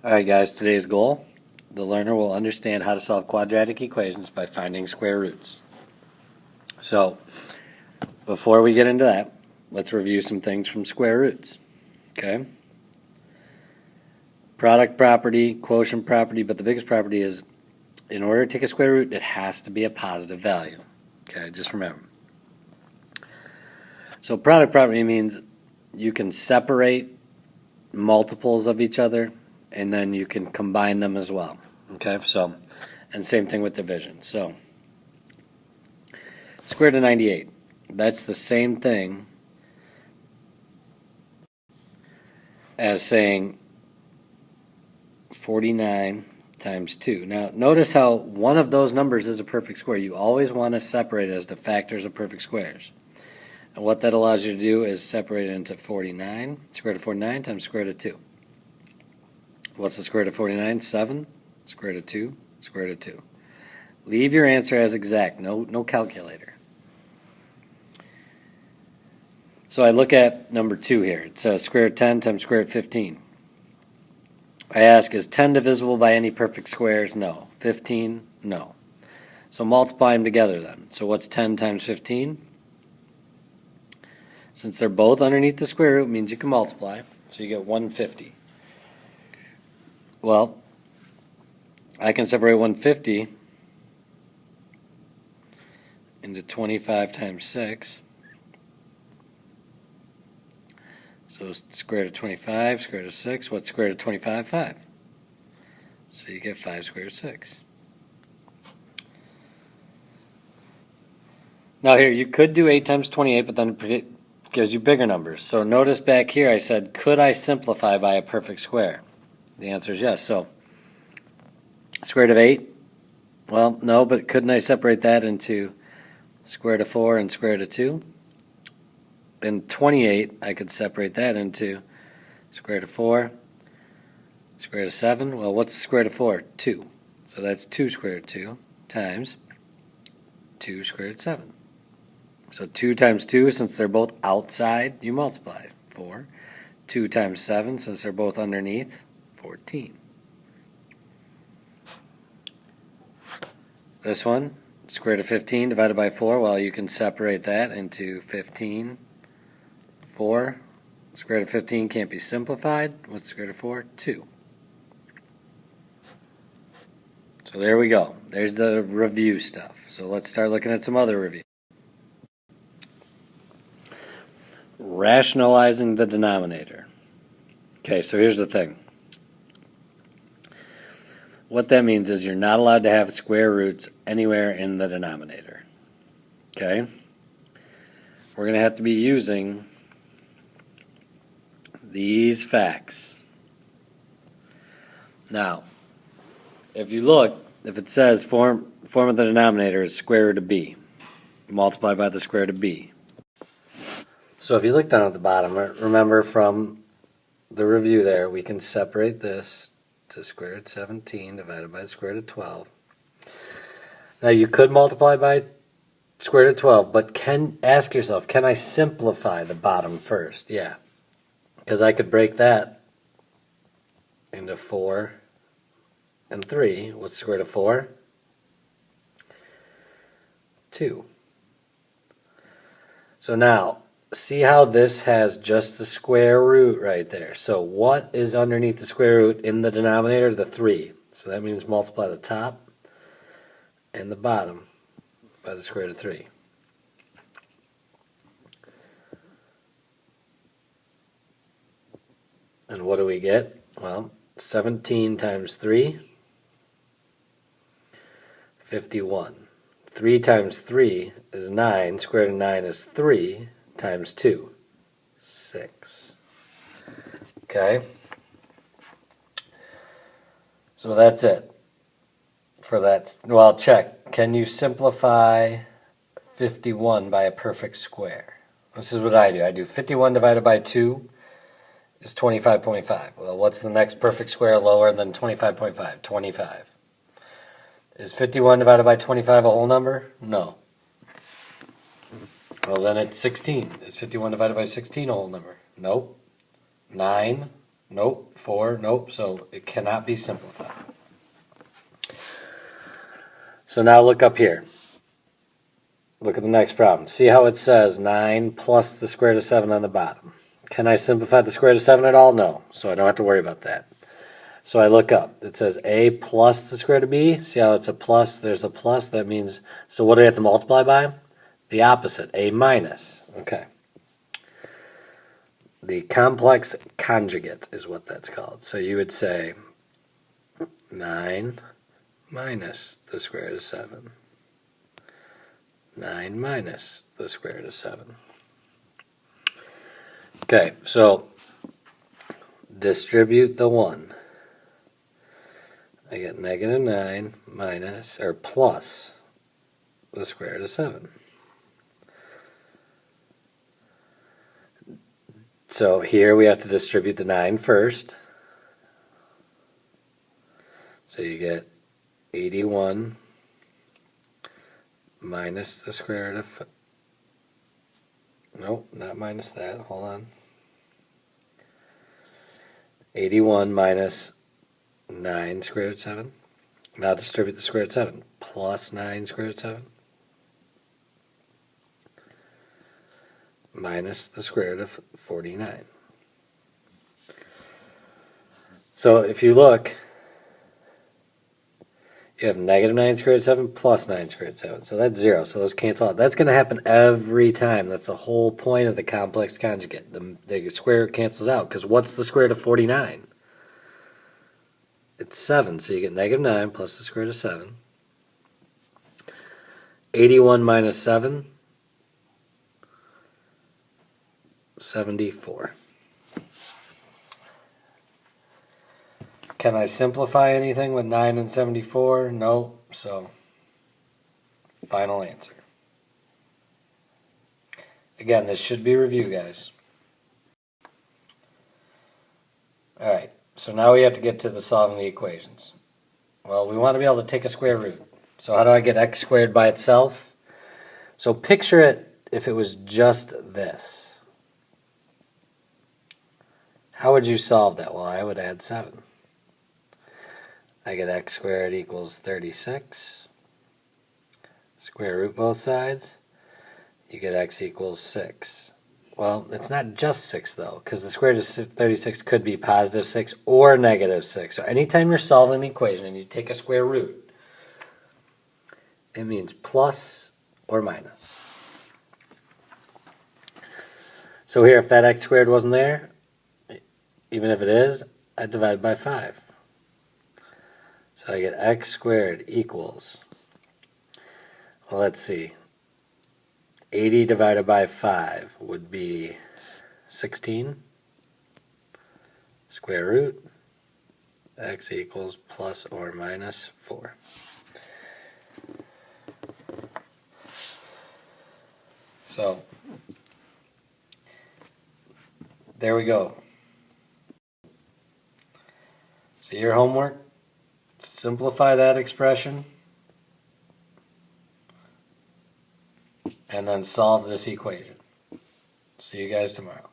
Alright guys, today's goal, the learner will understand how to solve quadratic equations by finding square roots. So, before we get into that, let's review some things from square roots. Okay? Product property, quotient property, but the biggest property is in order to take a square root, it has to be a positive value. Okay, just remember. So product property means you can separate multiples of each other and then you can combine them as well. Okay, so, and same thing with division. So, square root of 98. That's the same thing as saying 49 times 2. Now, notice how one of those numbers is a perfect square. You always want to separate it as the factors of perfect squares. And what that allows you to do is separate it into 49, square root of 49 times square root of 2. What's the square root of 49? 7. Square root of 2. Square root of 2. Leave your answer as exact. No calculator. So I look at number 2 here. It says square root of 10 times square root of 15. I ask, is 10 divisible by any perfect squares? No. 15? No. So multiply them together then. So what's 10 times 15? Since they're both underneath the square root, it means you can multiply. So you get 150. Well, I can separate 150 into 25 times 6. So square root of 25, square root of 6. What's square root of 25? 5. So you get 5 square root of 6. Now here, you could do 8 times 28, but then it gives you bigger numbers. So notice back here I said, could I simplify by a perfect square? The answer is yes. So square root of 8? Well, no, but couldn't I separate that into square root of 4 and square root of 2? And 28, I could separate that into square root of 4, square root of 7. Well, what's the square root of 4? 2. So that's 2 square root of 2 times 2 square root of 7. So 2 times 2, since they're both outside, you multiply. 4. 2 times 7, since they're both underneath, 14. This one, square root of 15 divided by 4, well, you can separate that into 15. 4. Square root of 15 can't be simplified. What's square root of 4? 2. So there we go. There's the review stuff. So let's start looking at some other review. Rationalizing the denominator. Okay, so here's the thing. What that means is you're not allowed to have square roots anywhere in the denominator. Okay? We're going to have to be using these facts. Now, if you look, if it says form of the denominator is square root of b, multiply by the square root of b. So if you look down at the bottom, remember from the review there, we can separate this to square root of 17 divided by the square root of 12. Now you could multiply by square root of 12, but ask yourself, can I simplify the bottom first? Yeah. Because I could break that into 4 and 3. What's the square root of 4? 2. So now, see how this has just the square root right there. So what is underneath the square root in the denominator? The 3. So that means multiply the top and the bottom by the square root of 3. And what do we get? Well, 17 times 3, 51. 3 times 3 is 9. Square root of 9 is 3 times 2, 6. Okay? So that's it for that. Well, check. Can you simplify 51 by a perfect square? This is what I do. I do 51 divided by 2 is 25.5. Well, what's the next perfect square lower than 25.5? 25. Is 51 divided by 25 a whole number? No. Well, then it's 16. Is 51 divided by 16 a whole number? Nope. 9. Nope. 4, nope. So it cannot be simplified. So now look up here. Look at the next problem. See how it says 9 plus the square root of 7 on the bottom. Can I simplify the square root of 7 at all? No. So I don't have to worry about that. So I look up. It says a plus the square root of b. See how it's a plus? There's a plus. That means, so what do I have to multiply by? The opposite, a minus. Okay. The complex conjugate is what that's called. So you would say 9 minus the square root of 7. 9 minus the square root of 7. Okay, so distribute the 1. I get negative 9 minus, or plus, the square root of 7. So here we have to distribute the 9 first. So you get 81 minus the square root of, nope, not minus that, hold on. 81 minus 9 square root of 7. Now distribute the square root of 7. Plus 9 square root of 7. Minus the square root of 49. So if you look, you have negative 9 square root of 7 plus 9 square root of 7. So that's 0. So those cancel out. That's going to happen every time. That's the whole point of the complex conjugate. The square root cancels out. Because what's the square root of 49? It's 7. So you get negative 9 plus the square root of 7. 81 minus 7. 74. Can I simplify anything with 9 and 74? No. So, final answer. Again, this should be review, guys. Alright, so now we have to get to the solving the equations. Well, we want to be able to take a square root. So how do I get x squared by itself? So picture it if it was just this. How would you solve that? Well, I would add 7. I get x squared equals 36. Square root both sides. You get x equals 6. Well, it's not just 6, though, because the square root of 36 could be positive 6 or negative 6. So anytime you're solving an equation and you take a square root, it means plus or minus. So here, if that x squared wasn't there, even if it is, I divide by 5. So I get x squared equals, well, let's see, 80 divided by 5 would be 16. Square root, x equals plus or minus 4. So, there we go. So your homework, simplify that expression and then solve this equation. See you guys tomorrow.